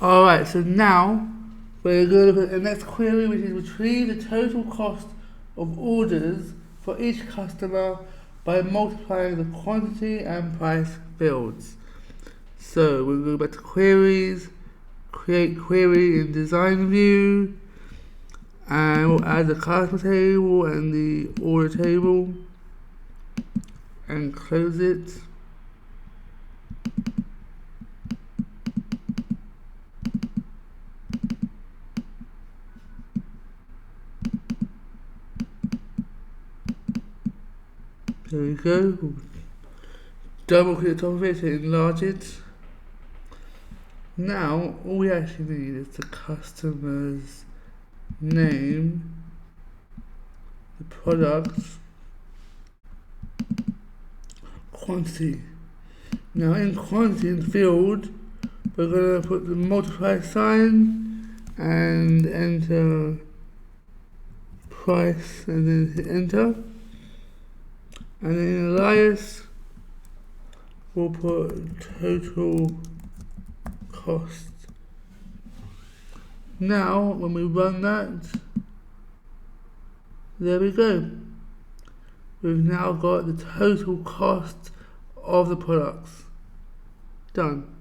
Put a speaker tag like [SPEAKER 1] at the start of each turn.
[SPEAKER 1] Alright, so now we're going to look at the next query, which is retrieve the total cost of orders for each customer by multiplying the quantity and price fields. So we'll go back to queries, create query in design view, and we'll add the customer table and the order table and close it. There we go. Double click the top of it to enlarge it. Now all we actually need is the customer's name, the product, quantity. Now in quantity in field, we're going to put the multiply sign and enter price and then hit enter. And then in alias, we'll put total cost. Now, when we run that, there we go. We've now got the total cost of the products. Done.